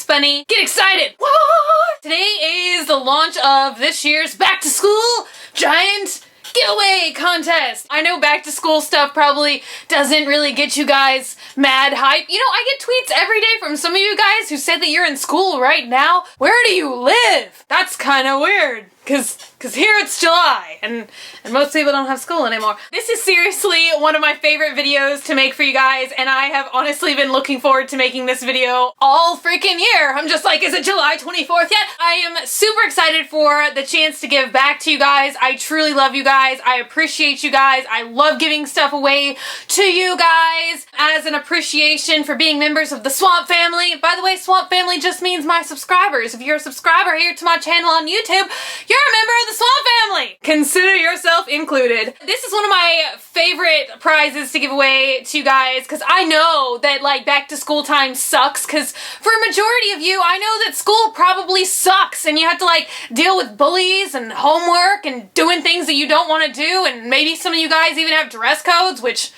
Bunny. Get excited! What? Today is the launch of this year's back to school giant giveaway contest. I know back to school stuff probably doesn't really get you guys mad hype. You know, I get tweets every day from some of you guys who said that you're in school right now. Where do you live? That's kind of weird. Cause here it's July and most people don't have school anymore. This is seriously one of my favorite videos to make for you guys, and I have honestly been looking forward to making this video all freaking year. I'm just like, is it July 24th yet? I am super excited for the chance to give back to you guys. I truly love you guys. I appreciate you guys. I love giving stuff away to you guys as an appreciation for being members of the Swamp Family. By the way, Swamp Family just means my subscribers. If you're a subscriber here to my channel on YouTube, you're a member of the Swamp Family. Consider yourself included. This is one of my favorite prizes to give away to you guys because I know that like back to school time sucks, because for a majority of you, I know that school probably sucks and you have to like deal with bullies and homework and doing things that you don't want to do, and maybe some of you guys even have dress codes, which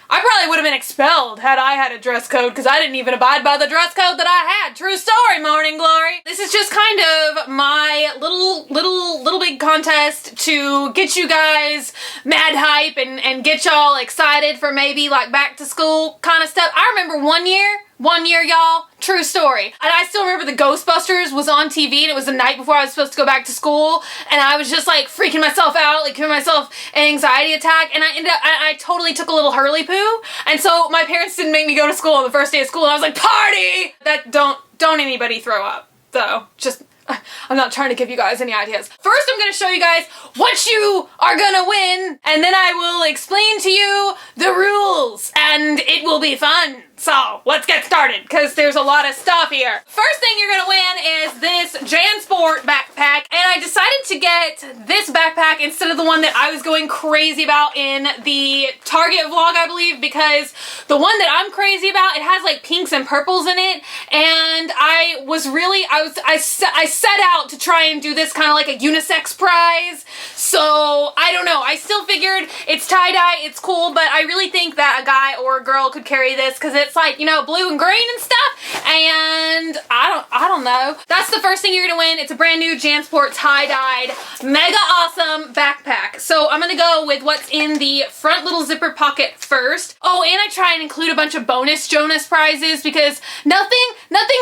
I probably would have been expelled had I had a dress code because I didn't even abide by the dress code that I had. True story, Morning Glory. This is just kind of my little big contest to get you guys mad hype and get y'all excited for maybe like back to school kind of stuff. I remember one year, y'all, true story. And I still remember the Ghostbusters was on TV and it was the night before I was supposed to go back to school, and I was just like freaking myself out, like giving myself an anxiety attack, and I totally took a little hurly poo, and so my parents didn't make me go to school on the first day of school, and I was like, party! Don't anybody throw up, though. Just, I'm not trying to give you guys any ideas. First, I'm gonna show you guys what you are gonna win, and then I will explain to you the rules, and it will be fun. So, let's get started, because there's a lot of stuff here. First thing you're gonna win is this Jansport Backpack, and I decided to get this backpack instead of the one that I was going crazy about in the Target vlog, I believe, because the one that I'm crazy about, it has like pinks and purples in it, and I set out to try and do this kind of like a unisex prize, so I don't know. I still figured it's tie-dye, it's cool, but I really think that a guy or a girl could carry this, because it's like, you know, blue and green and stuff, and I don't know. That's the first thing you're gonna win. It's a brand new Jansport tie-dyed mega awesome backpack. So I'm gonna go with what's in the front little zipper pocket first. Oh, and I try and include a bunch of bonus Jonas prizes, because nothing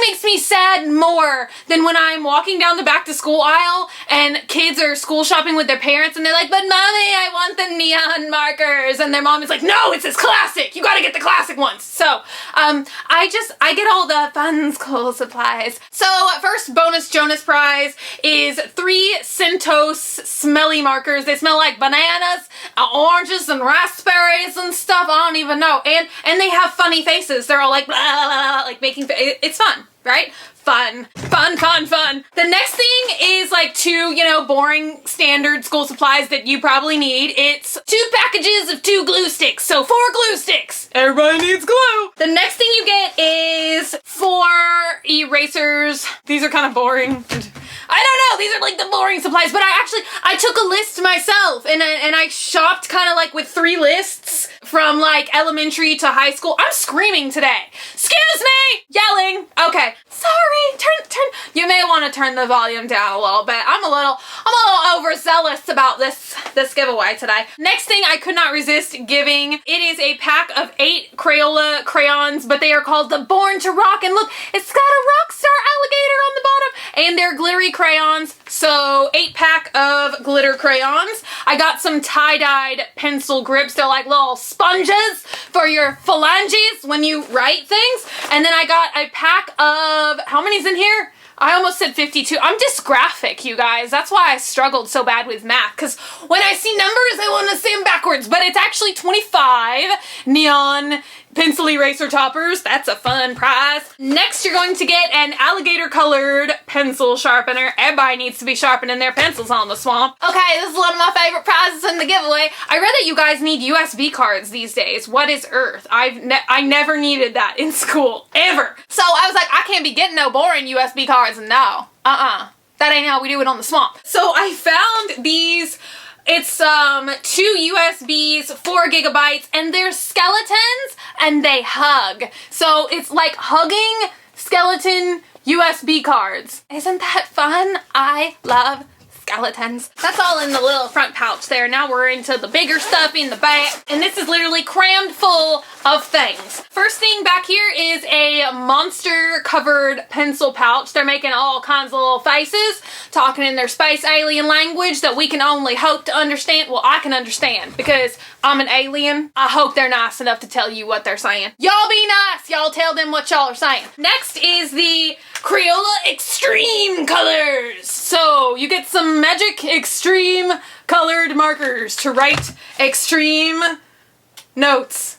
makes me sad more than when I'm walking down the back to school aisle and kids are school shopping with their parents and they're like, but mommy, I want the neon markers, and their mom is like, no, it's this classic, you gotta get the classic ones. So I get all the fun school supplies. So first bonus Jonas prize is 3 Centos smelly markers. They smell like bananas, oranges, and raspberries and stuff. I don't even know. And they have funny faces. They're all like blah, blah, blah, like making it's fun, right? Fun. The next thing is like 2, you know, boring standard school supplies that you probably need. It's 2 packages of 2 glue sticks, so 4 glue sticks. Everybody needs glue. The next thing you get is 4 erasers. These are kind of boring. I don't know, these are like the boring supplies, but I took a list myself and I shopped kind of like with 3 lists from like elementary to high school. I'm screaming today. Excuse me! Yelling. Okay. Sorry. Turn. You may want to turn the volume down a little bit. I'm a little overzealous about this giveaway today. Next thing I could not resist giving, it is a pack of 8 Crayola crayons, but they are called the Born to Rock, and look, it's got a rock star alligator on the bottom, and they're glittery crayons, so 8-pack of glitter crayons. I got some tie-dyed pencil grips. They're like little sponges for your phalanges when you write things. And then I got a pack of, how many's in here? I almost said 52. I'm dysgraphic, you guys. That's why I struggled so bad with math, because when I see numbers, I want to say them backwards, but it's actually 25 neon pencil eraser toppers. That's a fun prize. Next, you're going to get an alligator colored pencil sharpener. Everybody needs to be sharpening their pencils on the swamp. Okay, this is one of my favorite prizes in the giveaway. I read that you guys need USB cards these days. What is Earth? I never needed that in school, ever. So I was like, I can't be getting no boring USB cards. No. That ain't how we do it on the swamp. So I found these. It's 2 USBs, 4 gigabytes, and they're skeletons and they hug. So it's like hugging skeleton USB cards. Isn't that fun? I love skeletons. That's all in the little front pouch there. Now we're into the bigger stuff in the back, and this is literally crammed full of things. First thing back here is a monster covered pencil pouch. They're making all kinds of little faces, talking in their space alien language that we can only hope to understand. Well, I can understand because I'm an alien. I hope they're nice enough to tell you what they're saying. Y'all be nice. Y'all tell them what y'all are saying. Next is the Crayola Xtreme colors. So you get some magic Xtreme colored markers to write extreme notes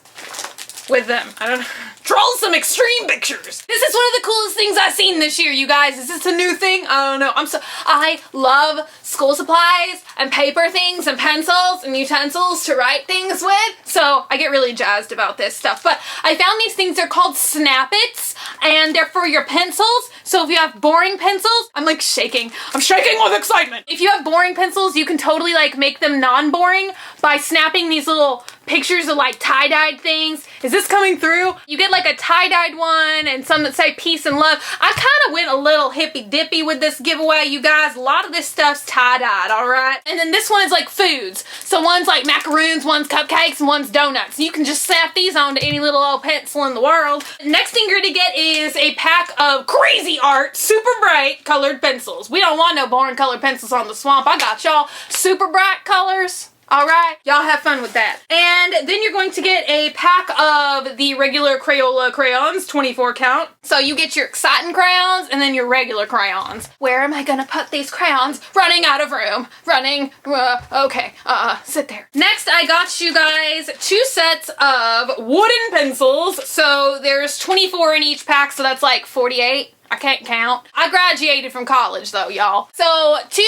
with them. I don't know. Draw some extreme pictures. This is one of the coolest things I've seen this year, you guys. Is this a new thing? I don't know. I love school supplies and paper things and pencils and utensils to write things with. So I get really jazzed about this stuff. But I found these things, they're called Snap-its, and they're for your pencils. So if you have boring pencils, I'm like shaking. I'm shaking with excitement. If you have boring pencils, you can totally like make them non-boring by snapping these little pictures of like tie-dyed things. Is this coming through? You get like a tie-dyed one and some that say peace and love. I kind of went a little hippy-dippy with this giveaway, you guys. A lot of this stuff's tie-dyed, all right? And then this one is like foods. So one's like macaroons, one's cupcakes, and one's donuts. You can just snap these onto any little old pencil in the world. Next thing you're gonna get is a pack of crazy art, super bright colored pencils. We don't want no boring colored pencils on the swamp. I got y'all super bright colors. Alright, y'all have fun with that. And then you're going to get a pack of the regular Crayola crayons, 24 count. So you get your exciting crayons and then your regular crayons. Where am I gonna put these crayons? Running out of room. Sit there. Next, I got you guys 2 sets of wooden pencils. So there's 24 in each pack, so that's like 48. I can't count. I graduated from college though, y'all. So 2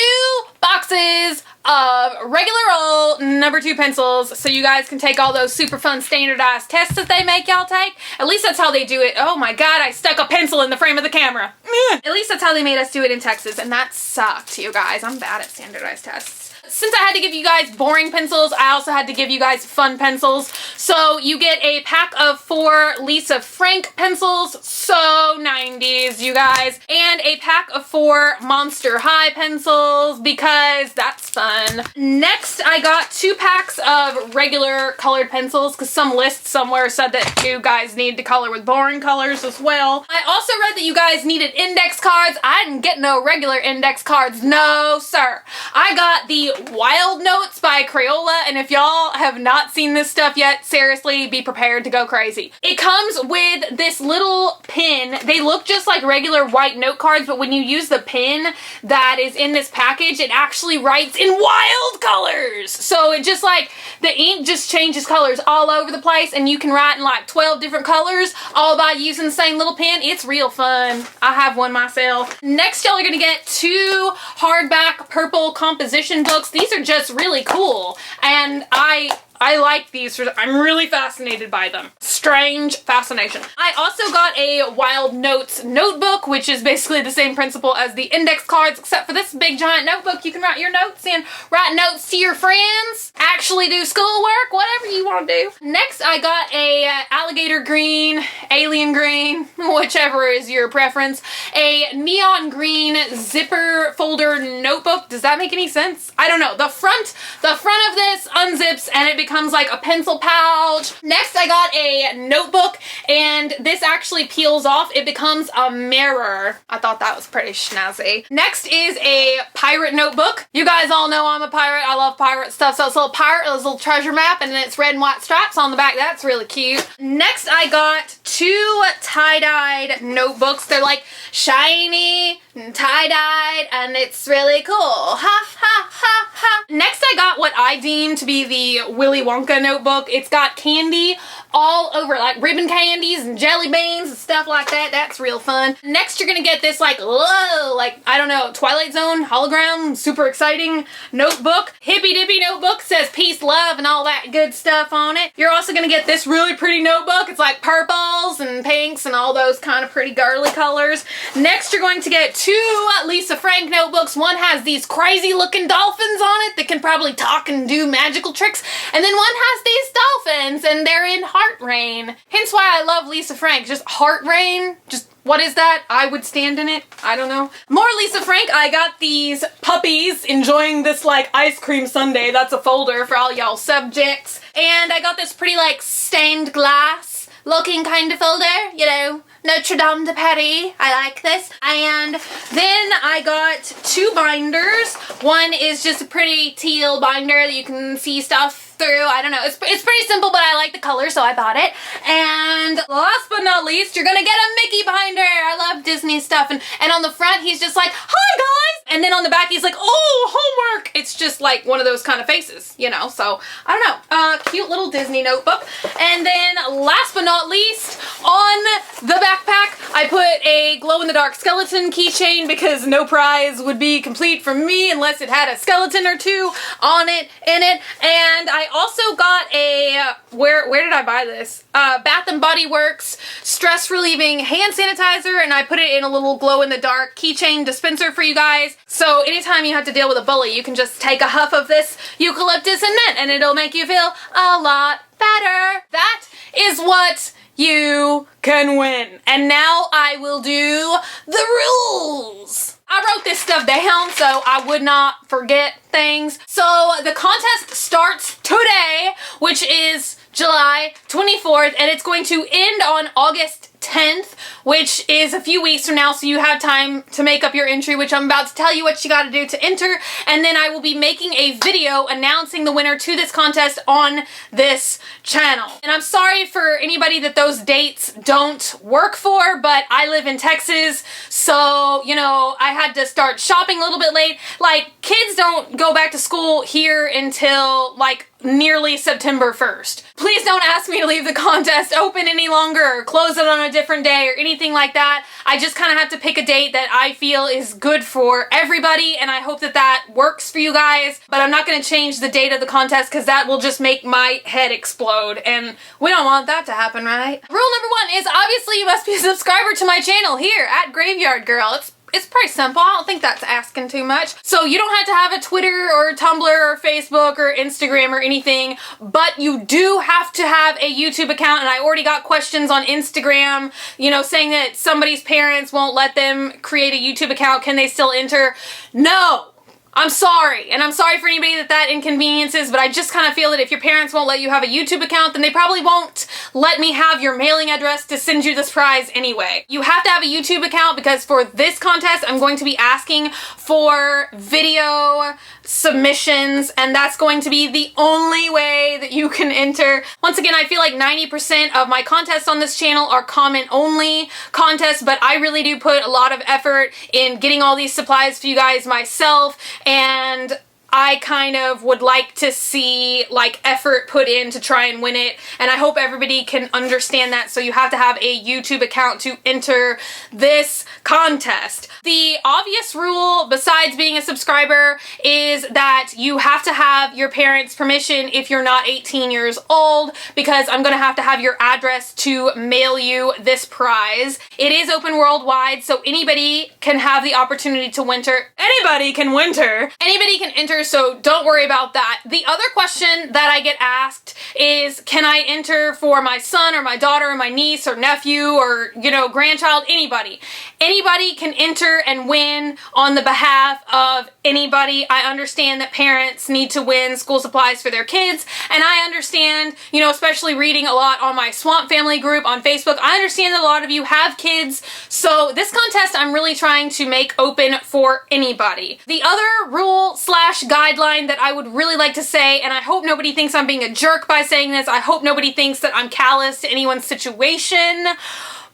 boxes of regular old number 2 pencils so you guys can take all those super fun standardized tests that they make y'all take. At least that's how they do it. Oh my god, I stuck a pencil in the frame of the camera. At least that's how they made us do it in Texas, and that sucked, you guys. I'm bad at standardized tests. Since I had to give you guys boring pencils, I also had to give you guys fun pencils. So you get a pack of 4 Lisa Frank pencils, so 90s, you guys. And a pack of 4 Monster High pencils, because that's fun. Next, I got 2 packs of regular colored pencils, because some list somewhere said that you guys need to color with boring colors as well. I also read that you guys needed index cards. I didn't get no regular index cards, no sir. I got the Wild Notes by Crayola, and if y'all have not seen this stuff yet, seriously, be prepared to go crazy. It comes with this little pin. They look just like regular white note cards, but when you use the pin that is in this package, it actually writes in wild colors. So it just like, the ink just changes colors all over the place, and you can write in like 12 different colors, all by using the same little pen. It's real fun. I have one myself. Next, y'all are gonna get 2 hardback purple composition books. These are just really cool, and I like these. I'm really fascinated by them. Strange fascination. I also got a Wild Notes notebook, which is basically the same principle as the index cards, except for this big giant notebook you can write your notes in. Write notes to your friends, actually do schoolwork, whatever you want to do. Next, I got a alligator green, alien green, whichever is your preference, a neon green zipper folder notebook. Does that make any sense? I don't know. The front of this unzips and it becomes like a pencil pouch. Next, I got a notebook, and this actually peels off. It becomes a mirror. I thought that was pretty snazzy. Next is a pirate notebook. You guys all know I'm a pirate. I love pirate stuff. So it's a little pirate, a little treasure map, and then it's red and white stripes on the back. That's really cute. Next, I got 2 tie-dyed notebooks. They're like shiny and tie-dyed, and it's really cool. Ha, ha, ha, ha. Next, I got what I deem to be the Willy Wonka notebook. It's got candy all over, like ribbon candies and jelly beans and stuff like that. That's real fun. Next, you're gonna get this like, whoa, like, I don't know, Twilight Zone hologram, super exciting notebook. Hippy dippy notebook, says peace, love, and all that good stuff on it. You're also gonna get this really pretty notebook. It's like purples and pinks and all those kind of pretty girly colors. Next, you're going to get 2 Lisa Frank notebooks. One has these crazy looking dolphins on it that can probably talk and do magical tricks. And then one has these dolphins, and they're in Heart Rain. Hence why I love Lisa Frank. Just Heart Rain. Just What is that? I would stand in it. I don't know. More Lisa Frank. I got these puppies enjoying this like ice cream sundae. That's a folder for all y'all subjects. And I got this pretty like stained glass looking kind of folder, you know, Notre Dame de Paris. I like this. And then I got two binders. One is just a pretty teal binder that you can see stuff through. I don't know. It's pretty simple, but I like the color, so I bought it. And last but not least, you're gonna get a Mickey binder. I love Disney stuff. And on the front, he's just like, hi guys. And then on the back, he's like, oh, homework. It's just like one of those kind of faces, you know? So I don't know. Cute little Disney notebook. And then last but not least, on the backpack, I put a glow-in-the-dark skeleton keychain because no prize would be complete for me unless it had a skeleton or two on it, in it. And I also got a, where did I buy this? Bath and Body Works stress relieving hand sanitizer, and I put it in a little glow-in-the-dark keychain dispenser for you guys. So anytime you have to deal with a bully, you can just take a huff of this eucalyptus and mint and it'll make you feel a lot better. That is what you can win. And now I will do the rules. I wrote this stuff down so I would not forget things. So the contest starts today, which is July 24th, and it's going to end on August 10th, which is a few weeks from now, so you have time to make up your entry, which I'm about to tell you what you gotta do to enter, and then I will be making a video announcing the winner to this contest on this channel. And I'm sorry for anybody that those dates don't work for, but I live in Texas, so, you know, I had to start shopping a little bit late. Like, kids don't go back to school here until, like, nearly September 1st. Please don't ask me to leave the contest open any longer or close it on a different day or anything like that. I just kind of have to pick a date that I feel is good for everybody, and I hope that that works for you guys. But I'm not going to change the date of the contest because that will just make my head explode, and we don't want that to happen, right? Rule number 1 is obviously you must be a subscriber to my channel here at Graveyard Girl. It's pretty simple. I don't think that's asking too much. So you don't have to have a Twitter or Tumblr or Facebook or Instagram or anything, but you do have to have a YouTube account, and I already got questions on Instagram, you know, saying that somebody's parents won't let them create a YouTube account. Can they still enter? No! I'm sorry, and I'm sorry for anybody that inconveniences, but I just kind of feel that if your parents won't let you have a YouTube account, then they probably won't let me have your mailing address to send you this prize anyway. You have to have a YouTube account because for this contest, I'm going to be asking for video submissions, and that's going to be the only way that you can enter. Once again, I feel like 90% of my contests on this channel are comment-only contests, but I really do put a lot of effort in getting all these supplies for you guys myself, and I kind of would like to see like effort put in to try and win it, and I hope everybody can understand that. So you have to have a YouTube account to enter this contest. The obvious rule besides being a subscriber is that you have to have your parents' permission if you're not 18 years old, because I'm gonna have to have your address to mail you this prize. It is open worldwide, so anybody can have the opportunity to winter. Anybody can winter. Anybody can enter, so don't worry about that. The other question that I get asked is, can I enter for my son or my daughter or my niece or nephew or, you know, grandchild? Anybody. Anybody can enter and win on the behalf of anybody. I understand that parents need to win school supplies for their kids, and I understand, you know, especially reading a lot on my Swamp Family group on Facebook, I understand that a lot of you have kids, so this contest I'm really trying to make open for anybody. The other rule slash guideline that I would really like to say, and I hope nobody thinks I'm being a jerk by saying this, I hope nobody thinks that I'm callous to anyone's situation,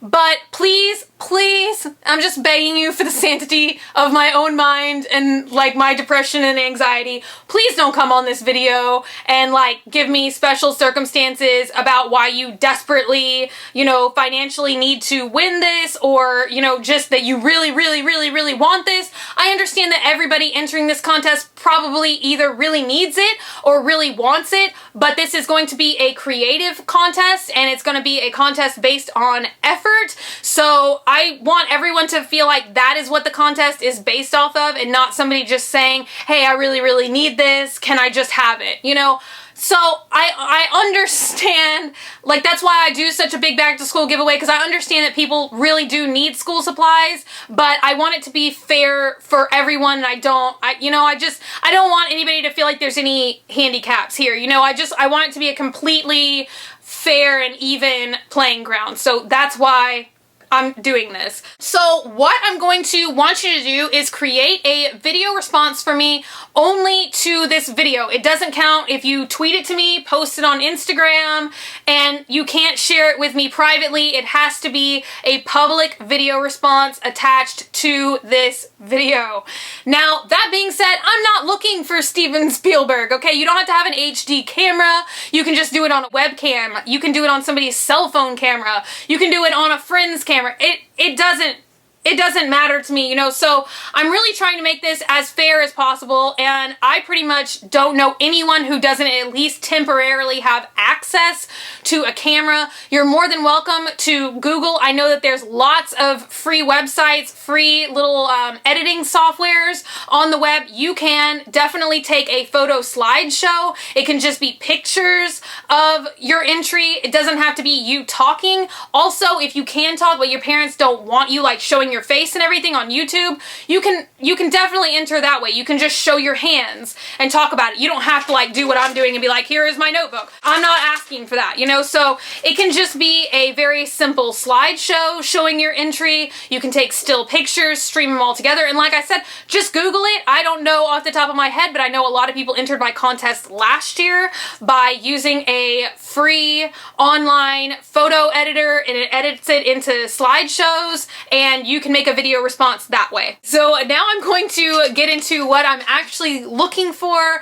but please, please, I'm just begging you for the sanctity of my own mind and like my depression and anxiety, please don't come on this video and like give me special circumstances about why you desperately, you know, financially need to win this, or, you know, just that you really, really, really, really want this. I understand that everybody entering this contest probably either really needs it or really wants it, but this is going to be a creative contest, and it's going to be a contest based on effort. So I want everyone to feel like that is what the contest is based off of, and not somebody just saying, hey, I really, really need this, can I just have it? You know, So I understand, like, that's why I do such a big back to school giveaway, because I understand that people really do need school supplies, but I want it to be fair for everyone, and I don't want anybody to feel like there's any handicaps here. I want it to be a completely fair and even playing ground. So that's why I'm doing this. So what I'm going to want you to do is create a video response for me only to this video. It doesn't count if you tweet it to me, post it on Instagram, and you can't share it with me privately. It has to be a public video response attached to this video. Now, that being said, I'm not looking for Steven Spielberg, okay? You don't have to have an HD camera. You can just do it on a webcam. You can do it on somebody's cell phone camera. You can do it on a friend's camera. It doesn't matter to me, so I'm really trying to make this as fair as possible, and I pretty much don't know anyone who doesn't at least temporarily have access to a camera. You're more than welcome to Google. I know that there's lots of free websites, free little editing softwares on the web. You can definitely take a photo slideshow. It can just be pictures of your entry. It doesn't have to be you talking. Also, if you can talk, but your parents don't want you like showing your face and everything on YouTube, you can definitely enter that way. You can just show your hands and talk about it. You don't have to like do what I'm doing and be like, here is my notebook. I'm not asking for that, so it can just be a very simple slideshow showing your entry. You can take still pictures, stream them all together, and like I said, just Google it. I don't know off the top of my head, but I know a lot of people entered my contest last year by using a free online photo editor, and it edits it into slideshows, and you can make a video response that way. So now I'm going to get into what I'm actually looking for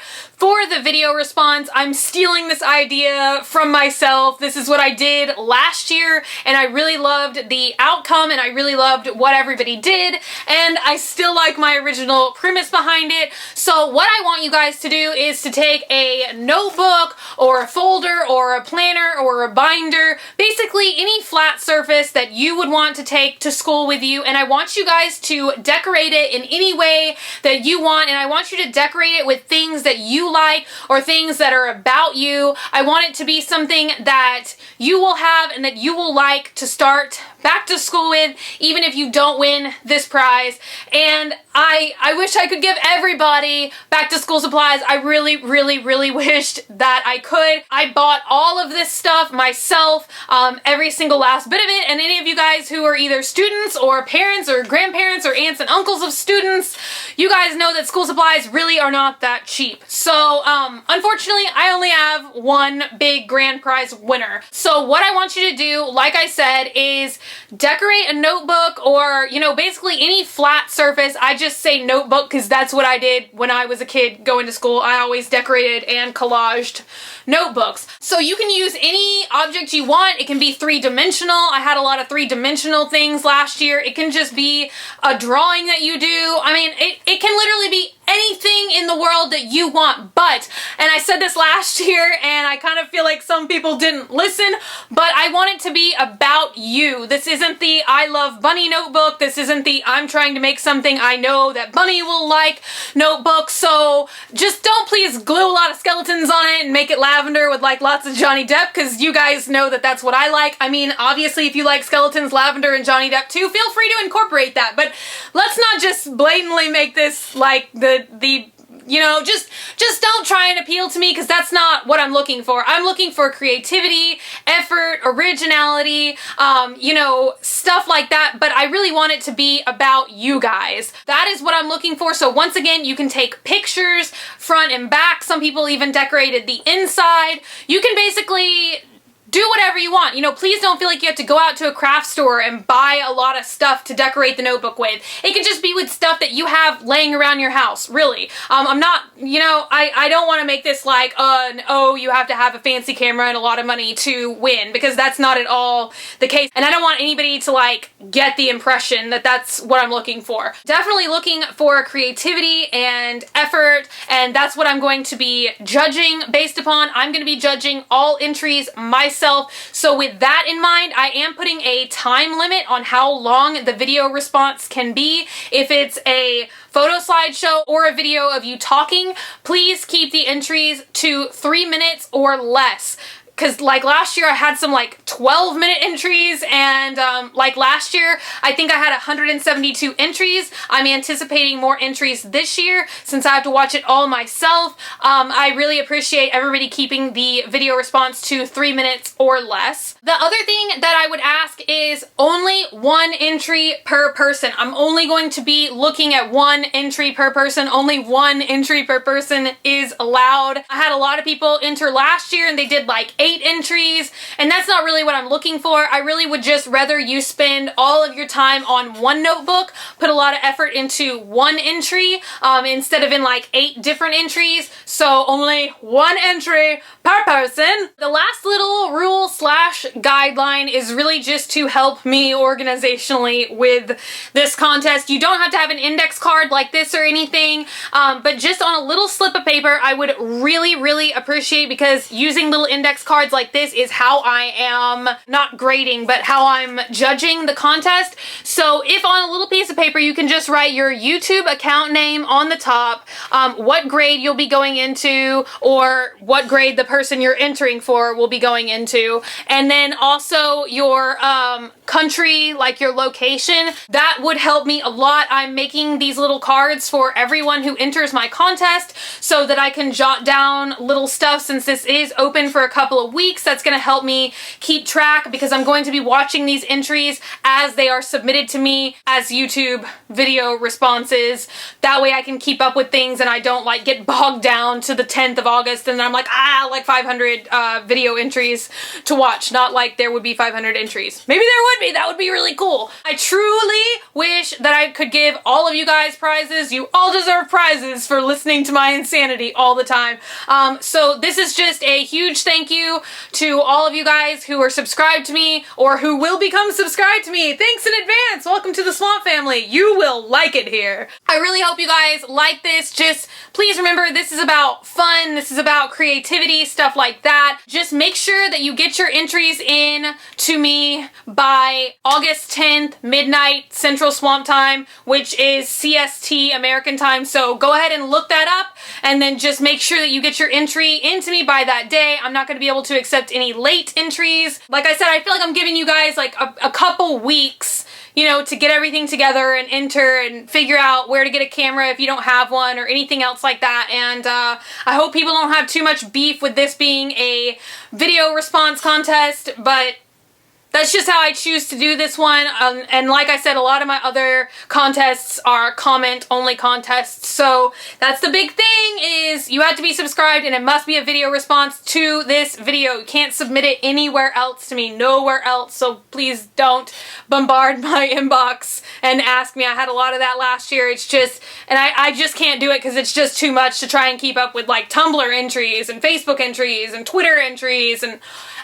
the video response. I'm stealing this idea from myself. This is what I did last year, and I really loved the outcome, and I really loved what everybody did, and I still like my original premise behind it. So what I want you guys to do is to take a notebook or a folder or a planner or a binder, basically any flat surface that you would want to take to school with you, and I want you guys to decorate it in any way that you want, and I want you to decorate it with things that you like or things that are about you. I want it to be something that you will have and that you will like to start back to school with, even if you don't win this prize. And I wish I could give everybody back to school supplies. I really, really, really wished that I could. I bought all of this stuff myself, every single last bit of it, and any of you guys who are either students or parents or grandparents or aunts and uncles of students, you guys know that school supplies really are not that cheap. So, unfortunately, I only have one big grand prize winner. So what I want you to do, like I said, is decorate a notebook or, basically any flat surface. I just say notebook because that's what I did when I was a kid going to school. I always decorated and collaged notebooks. So you can use any object you want. It can be three-dimensional. I had a lot of three-dimensional things last year. It can just be a drawing that you do. I mean, it can literally be anything in the world that you want, but, and I said this last year, and I kind of feel like some people didn't listen, but I want it to be about you. This isn't the I love Bunny notebook. This isn't the I'm trying to make something I know that Bunny will like notebook. So just don't please glue a lot of skeletons on it and make it lavender with like lots of Johnny Depp, because you guys know that that's what I like. I mean, obviously if you like skeletons, lavender, and Johnny Depp too, feel free to incorporate that, but let's not just blatantly make this like just don't try and appeal to me, because that's not what I'm looking for. I'm looking for creativity, effort, originality, stuff like that, but I really want it to be about you guys. That is what I'm looking for. So once again, you can take pictures front and back. Some people even decorated the inside. You can basically do whatever you want. Please don't feel like you have to go out to a craft store and buy a lot of stuff to decorate the notebook with. It can just be with stuff that you have laying around your house, really. I'm not, I don't want to make this like, oh, you have to have a fancy camera and a lot of money to win, because that's not at all the case. And I don't want anybody to like get the impression that that's what I'm looking for. Definitely looking for creativity and effort, and that's what I'm going to be judging based upon. I'm going to be judging all entries myself. myself. So with that in mind, I am putting a time limit on how long the video response can be. If it's a photo slideshow or a video of you talking, please keep the entries to 3 minutes or less. Because like last year I had some like 12-minute entries, and like last year I think I had 172 entries. I'm anticipating more entries this year since I have to watch it all myself. I really appreciate everybody keeping the video response to 3 minutes or less. The other thing that I would ask is only 1 entry per person. I'm only going to be looking at 1 entry per person. Only 1 entry per person is allowed. I had a lot of people enter last year and they did like 8 entries, and that's not really what I'm looking for. I really would just rather you spend all of your time on 1 notebook, put a lot of effort into 1 entry instead of in like 8 different entries. So only 1 entry per person. The last little rule slash guideline is really just to help me organizationally with this contest. You don't have to have an index card like this or anything, but just on a little slip of paper I would really appreciate, because using little index cards like this is how I am not grading, but how I'm judging the contest. So if on a little piece of paper you can just write your YouTube account name on the top, what grade you'll be going into, or what grade the person you're entering for will be going into, and then also your country, like your location. That would help me a lot. I'm making these little cards for everyone who enters my contest so that I can jot down little stuff. Since this is open for a couple of weeks, that's going to help me keep track, because I'm going to be watching these entries as they are submitted to me as YouTube video responses. That way I can keep up with things and I don't like get bogged down to the 10th of August and I'm like, like 500 video entries to watch. Not like there would be 500 entries. Maybe there would be. That would be really cool. I truly wish that I could give all of you guys prizes. You all deserve prizes for listening to my insanity all the time. So this is just a huge thank you to all of you guys who are subscribed to me or who will become subscribed to me. Thanks in advance. Welcome to the Swamp family. You will like it here. I really hope you guys like this. Just please remember, this is about fun. This is about creativity, stuff like that. Just make sure that you get your entries in to me by August 10th, midnight Central Swamp Time, which is CST American time. So go ahead and look that up and then just make sure that you get your entry into me by that day. I'm not going to be able to accept any late entries. Like I said, I feel like I'm giving you guys like a couple weeks, you know, to get everything together and enter and figure out where to get a camera if you don't have one or anything else like that. And I hope people don't have too much beef with this being a video response contest, but that's just how I choose to do this one. And like I said, a lot of my other contests are comment-only contests. So that's the big thing, is you have to be subscribed and it must be a video response to this video. You can't submit it anywhere else to me, nowhere else. So please don't bombard my inbox and ask me. I had a lot of that last year. It's just, and I just can't do it because it's just too much to try and keep up with like Tumblr entries and Facebook entries and Twitter entries and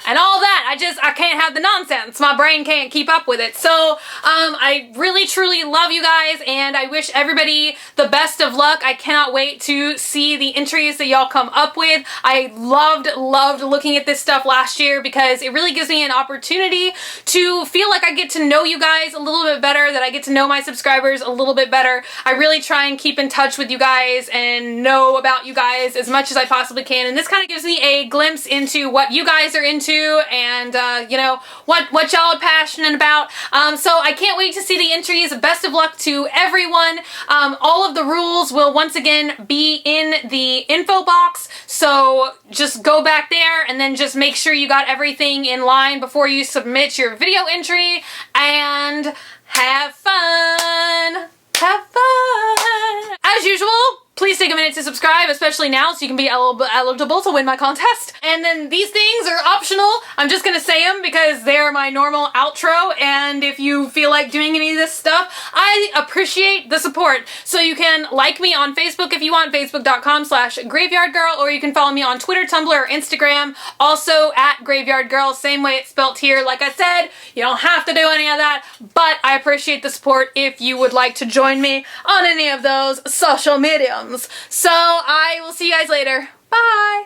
all that. I can't have the nonsense. My brain can't keep up with it. So I really truly love you guys and I wish everybody the best of luck. I cannot wait to see the entries that y'all come up with. I loved looking at this stuff last year because it really gives me an opportunity to feel like I get to know you guys a little bit better, that I get to know my subscribers a little bit better. I really try and keep in touch with you guys and know about you guys as much as I possibly can, and this kind of gives me a glimpse into what you guys are into and you know, what y'all are passionate about. So I can't wait to see the entries. Best of luck to everyone. All of the rules will once again be in the info box, so just go back there and then just make sure you got everything in line before you submit your video entry, and have fun! Have fun! As usual, please take a minute to subscribe, especially now, so you can be eligible to win my contest. And then these things are optional. I'm just gonna say them because they're my normal outro, and if you feel like doing any of this stuff, I appreciate the support. So you can like me on Facebook if you want, facebook.com/graveyardgirl, or you can follow me on Twitter, Tumblr, or Instagram, also at graveyardgirl, same way it's spelt here. Like I said, you don't have to do any of that, but I appreciate the support if you would like to join me on any of those social mediums. So I will see you guys later. Bye!